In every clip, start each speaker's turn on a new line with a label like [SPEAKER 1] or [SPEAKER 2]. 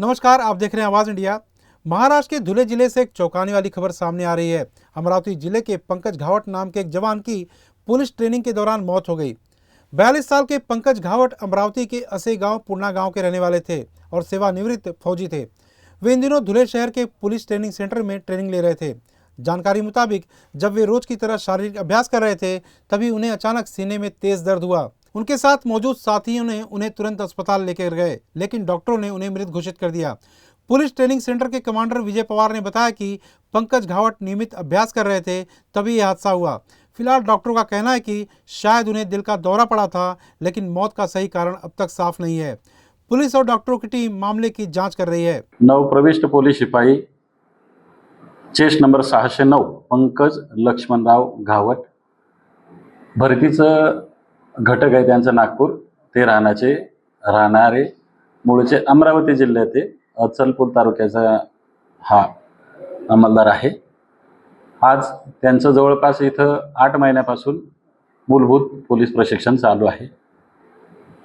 [SPEAKER 1] नमस्कार, आप देख रहे हैं आवाज इंडिया। महाराष्ट्र के धुले जिले से एक चौंकाने वाली खबर सामने आ रही है। अमरावती जिले के पंकज घावट नाम के एक जवान की पुलिस ट्रेनिंग के दौरान मौत हो गई। 42 साल के पंकज घावट अमरावती के असे गांव पूर्णा गांव के रहने वाले थे और सेवानिवृत्त फौजी थे। वे इन दिनों धुले शहर के पुलिस ट्रेनिंग सेंटर में ट्रेनिंग ले रहे थे। जानकारी मुताबिक जब वे रोज की तरह शारीरिक अभ्यास कर रहे थे, तभी उन्हें अचानक सीने में तेज दर्द हुआ। उनके साथ मौजूद साथियों ने उन्हें तुरंत अस्पताल लेकर गए, लेकिन डॉक्टरों ने उन्हें मृत घोषित कर दिया। पुलिस ट्रेनिंग सेंटर के कमांडर विजय पवार ने बताया कि पंकज घावट नियमित अभ्यास कर रहे थे, तभी यह हादसा हुआ। फिलहाल डॉक्टरों का कहना है कि शायद उन्हें दिल का दौरा पड़ा था, लेकिन मौत का सही कारण अब तक साफ नहीं है। पुलिस और डॉक्टरों की टीम मामले की जांच कर रही है।
[SPEAKER 2] नवप्रविष्ट पोलीस शिपाई चेस्ट नंबर 609 पंकज लक्ष्मणराव घावट, भरतीचं घटक आहे त्यांचं नागपूर, ते राहणारे मूळचे अमरावती जिल्ह्याचे अचलपूर तालुक्याचा हा अंमलदार आहे। आज त्यांचं जवळपास इथं 8 महिन्यापासून मूलभूत पोलीस प्रशिक्षण चालू आहे।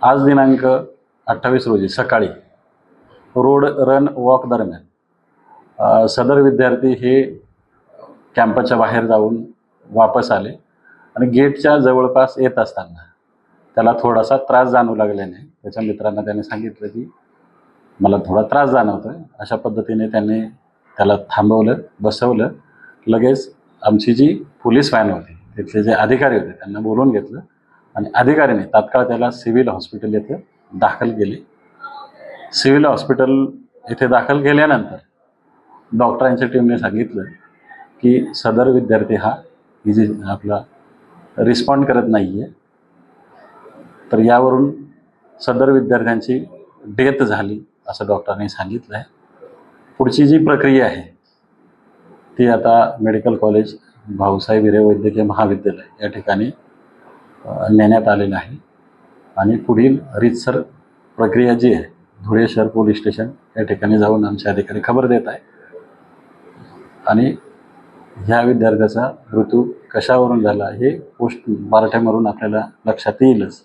[SPEAKER 2] आज दिनांक 28 रोजी सकाळी रोड रन वॉक दरम्यान सदर विद्यार्थी हे कॅम्पसच्या बाहेर जाऊन वापस आले आणि गेटच्या जवळपास येत असताना त्याला थोडासा त्रास जाणवू लागल्याने त्याच्या मित्रांना त्याने सांगितलं की मला थोडा त्रास जाणवतोय। अशा पद्धतीने त्यांनी त्याला थांबवलं, बसवलं। लगेच आमची जी पोलीस व्हॅन होती, तिथले जे अधिकारी होते त्यांना बोलवून घेतलं आणि अधिकाऱ्यांनी तात्काळ त्याला सिव्हिल हॉस्पिटल येथे दाखल केले। सिव्हिल हॉस्पिटल येथे दाखल केल्यानंतर डॉक्टरांच्या टीमने सांगितलं की सदर विद्यार्थी हा इजी आपला रिस्पॉन्ड करत नाही आहे, तर यावरून सदर विद्यार्थ्यांची डेथ झाली असं डॉक्टरांनी सांगितलं आहे। पुढची जी प्रक्रिया आहे ती आता मेडिकल कॉलेज भाऊसाहेब हिरे वैद्यकीय महाविद्यालय या ठिकाणी नेण्यात आलेलं आहे आणि पुढील रीतसर प्रक्रिया जी आहे धुळे शहर पोलीस स्टेशन या ठिकाणी जाऊन आमचे अधिकारी खबर देत आहे आणि ह्या विद्यार्थ्याचा मृत्यू कशावरून झाला हे पोस्टमॉर्टमवरून आपल्याला लक्षात येईलच।